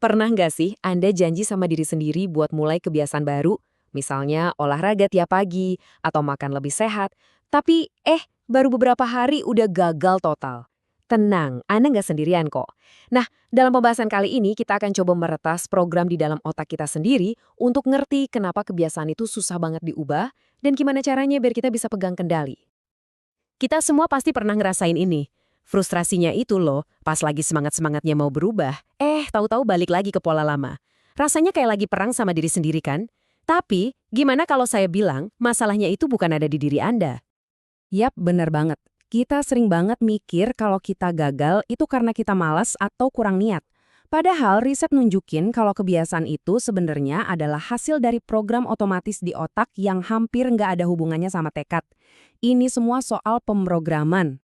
Pernah nggak sih Anda janji sama diri sendiri buat mulai kebiasaan baru? Misalnya olahraga tiap pagi atau makan lebih sehat. Tapi baru beberapa hari udah gagal total. Tenang, Anda nggak sendirian kok. Nah, dalam pembahasan kali ini kita akan coba meretas program di dalam otak kita sendiri untuk ngerti kenapa kebiasaan itu susah banget diubah dan gimana caranya biar kita bisa pegang kendali. Kita semua pasti pernah ngerasain ini. Frustrasinya itu loh, pas lagi semangat-semangatnya mau berubah, tahu-tahu balik lagi ke pola lama. Rasanya kayak lagi perang sama diri sendiri kan? Tapi, gimana kalau saya bilang masalahnya itu bukan ada di diri Anda? Yap, bener banget. Kita sering banget mikir kalau kita gagal itu karena kita malas atau kurang niat. Padahal riset nunjukin kalau kebiasaan itu sebenarnya adalah hasil dari program otomatis di otak yang hampir nggak ada hubungannya sama tekad. Ini semua soal pemrograman.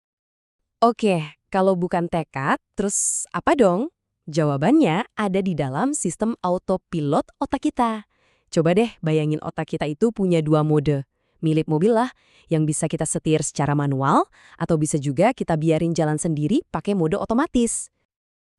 Oke, kalau bukan tekad, terus apa dong? Jawabannya ada di dalam sistem autopilot otak kita. Coba deh bayangin otak kita itu punya dua mode. Milik mobil lah, yang bisa kita setir secara manual, atau bisa juga kita biarin jalan sendiri pakai mode otomatis.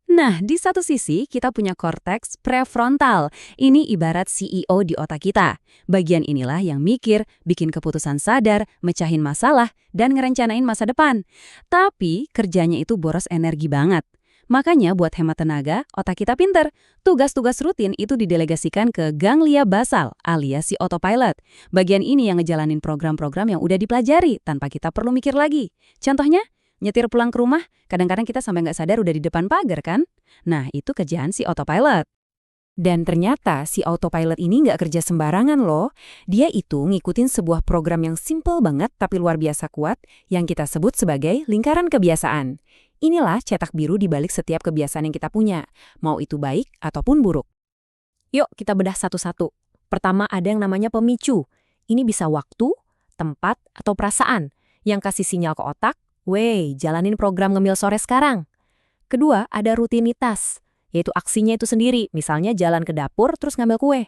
Nah, di satu sisi kita punya korteks prefrontal. Ini ibarat CEO di otak kita. Bagian inilah yang mikir, bikin keputusan sadar, mecahin masalah, dan ngerencanain masa depan. Tapi kerjanya itu boros energi banget. Makanya buat hemat tenaga, otak kita pinter. Tugas-tugas rutin itu didelegasikan ke ganglia basal alias si autopilot. Bagian ini yang ngejalanin program-program yang udah dipelajari tanpa kita perlu mikir lagi. Contohnya, nyetir pulang ke rumah, kadang-kadang kita sampai nggak sadar udah di depan pagar kan? Nah, itu kerjaan si autopilot. Dan ternyata si autopilot ini nggak kerja sembarangan loh. Dia itu ngikutin sebuah program yang simple banget tapi luar biasa kuat yang kita sebut sebagai lingkaran kebiasaan. Inilah cetak biru di balik setiap kebiasaan yang kita punya, mau itu baik ataupun buruk. Yuk kita bedah satu-satu. Pertama ada yang namanya pemicu. Ini bisa waktu, tempat, atau perasaan yang kasih sinyal ke otak, "Wey, jalanin program ngemil sore sekarang." Kedua ada rutinitas, yaitu aksinya itu sendiri, misalnya jalan ke dapur terus ngambil kue.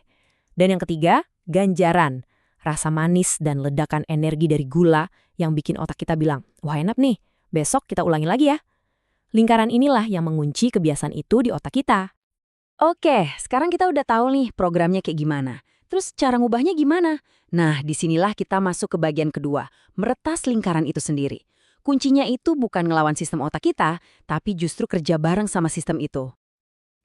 Dan yang ketiga, ganjaran, rasa manis dan ledakan energi dari gula yang bikin otak kita bilang, "Wah enak nih, besok kita ulangi lagi ya." Lingkaran inilah yang mengunci kebiasaan itu di otak kita. Oke, sekarang kita udah tahu nih programnya kayak gimana. Terus cara ngubahnya gimana? Nah, disinilah kita masuk ke bagian kedua, meretas lingkaran itu sendiri. Kuncinya itu bukan ngelawan sistem otak kita, tapi justru kerja bareng sama sistem itu.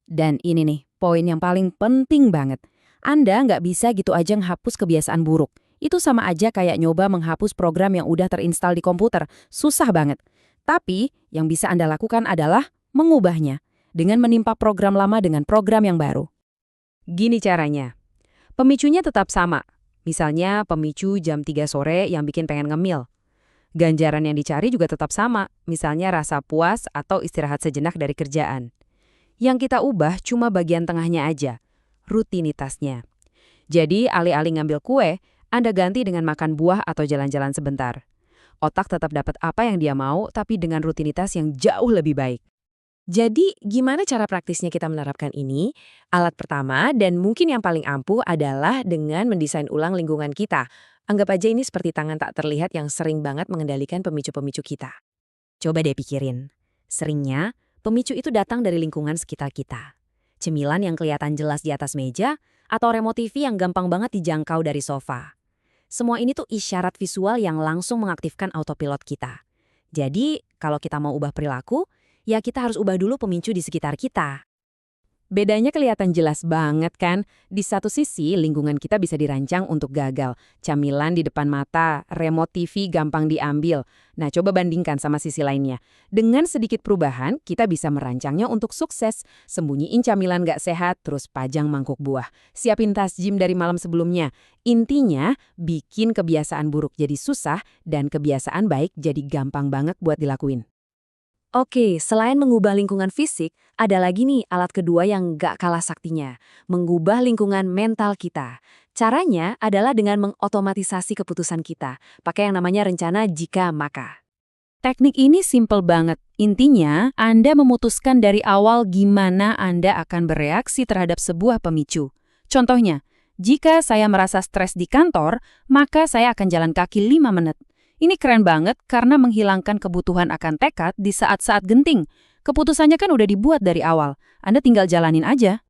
Dan ini nih, poin yang paling penting banget. Anda nggak bisa gitu aja menghapus kebiasaan buruk. Itu sama aja kayak nyoba menghapus program yang udah terinstal di komputer. Susah banget. Tapi, yang bisa Anda lakukan adalah mengubahnya dengan menimpa program lama dengan program yang baru. Gini caranya. Pemicunya tetap sama. Misalnya pemicu jam 3 sore yang bikin pengen ngemil. Ganjaran yang dicari juga tetap sama. Misalnya rasa puas atau istirahat sejenak dari kerjaan. Yang kita ubah cuma bagian tengahnya aja, rutinitasnya. Jadi, alih-alih ngambil kue, Anda ganti dengan makan buah atau jalan-jalan sebentar. Otak tetap dapat apa yang dia mau, tapi dengan rutinitas yang jauh lebih baik. Jadi, gimana cara praktisnya kita menerapkan ini? Alat pertama dan mungkin yang paling ampuh adalah dengan mendesain ulang lingkungan kita. Anggap aja ini seperti tangan tak terlihat yang sering banget mengendalikan pemicu-pemicu kita. Coba deh pikirin. Seringnya, pemicu itu datang dari lingkungan sekitar kita. Cemilan yang kelihatan jelas di atas meja, atau remote TV yang gampang banget dijangkau dari sofa. Semua ini tuh isyarat visual yang langsung mengaktifkan autopilot kita. Jadi, kalau kita mau ubah perilaku, ya kita harus ubah dulu pemicu di sekitar kita. Bedanya kelihatan jelas banget kan? Di satu sisi, lingkungan kita bisa dirancang untuk gagal. Camilan di depan mata, remote TV gampang diambil. Nah, coba bandingkan sama sisi lainnya. Dengan sedikit perubahan, kita bisa merancangnya untuk sukses. Sembunyiin camilan gak sehat, terus pajang mangkuk buah. Siapin tas gym dari malam sebelumnya. Intinya, bikin kebiasaan buruk jadi susah dan kebiasaan baik jadi gampang banget buat dilakuin. Oke, selain mengubah lingkungan fisik, ada lagi nih alat kedua yang gak kalah saktinya, mengubah lingkungan mental kita. Caranya adalah dengan mengotomatisasi keputusan kita, pakai yang namanya rencana jika maka. Teknik ini simple banget. Intinya, Anda memutuskan dari awal gimana Anda akan bereaksi terhadap sebuah pemicu. Contohnya, jika saya merasa stres di kantor, maka saya akan jalan kaki 5 menit. Ini keren banget karena menghilangkan kebutuhan akan tekad di saat-saat genting. Keputusannya kan udah dibuat dari awal, Anda tinggal jalanin aja.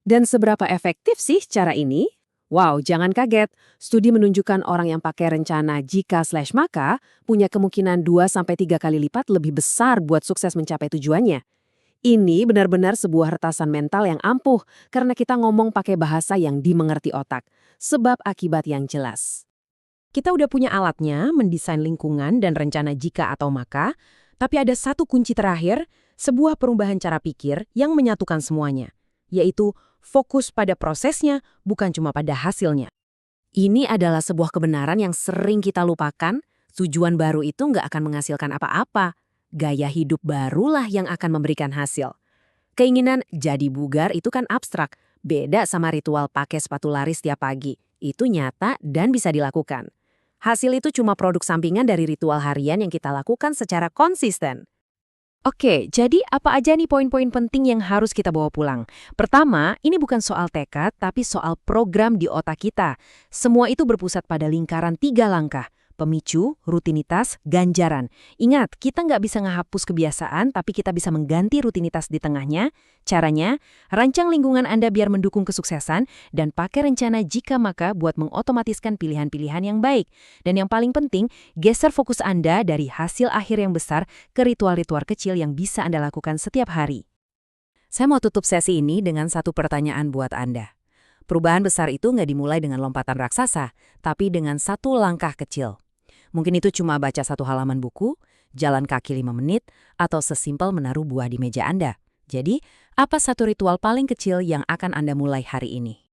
Dan seberapa efektif sih cara ini? Wow, jangan kaget. Studi menunjukkan orang yang pakai rencana jika/maka punya kemungkinan 2-3 kali lipat lebih besar buat sukses mencapai tujuannya. Ini benar-benar sebuah retasan mental yang ampuh karena kita ngomong pakai bahasa yang dimengerti otak. Sebab akibat yang jelas. Kita udah punya alatnya, mendesain lingkungan dan rencana jika atau maka, tapi ada satu kunci terakhir, sebuah perubahan cara pikir yang menyatukan semuanya, yaitu fokus pada prosesnya, bukan cuma pada hasilnya. Ini adalah sebuah kebenaran yang sering kita lupakan, tujuan baru itu nggak akan menghasilkan apa-apa. Gaya hidup barulah yang akan memberikan hasil. Keinginan jadi bugar itu kan abstrak, beda sama ritual pakai sepatu lari setiap pagi. Itu nyata dan bisa dilakukan. Hasil itu cuma produk sampingan dari ritual harian yang kita lakukan secara konsisten. Oke, jadi apa aja nih poin-poin penting yang harus kita bawa pulang? Pertama, ini bukan soal tekad, tapi soal program di otak kita. Semua itu berpusat pada lingkaran 3 langkah. Pemicu, rutinitas, ganjaran. Ingat, kita nggak bisa ngehapus kebiasaan, tapi kita bisa mengganti rutinitas di tengahnya. Caranya, rancang lingkungan Anda biar mendukung kesuksesan, dan pakai rencana jika maka buat mengotomatiskan pilihan-pilihan yang baik. Dan yang paling penting, geser fokus Anda dari hasil akhir yang besar ke ritual-ritual kecil yang bisa Anda lakukan setiap hari. Saya mau tutup sesi ini dengan satu pertanyaan buat Anda. Perubahan besar itu nggak dimulai dengan lompatan raksasa, tapi dengan satu langkah kecil. Mungkin itu cuma baca satu halaman buku, jalan kaki 5 menit, atau sesimpel menaruh buah di meja Anda. Jadi, apa satu ritual paling kecil yang akan Anda mulai hari ini?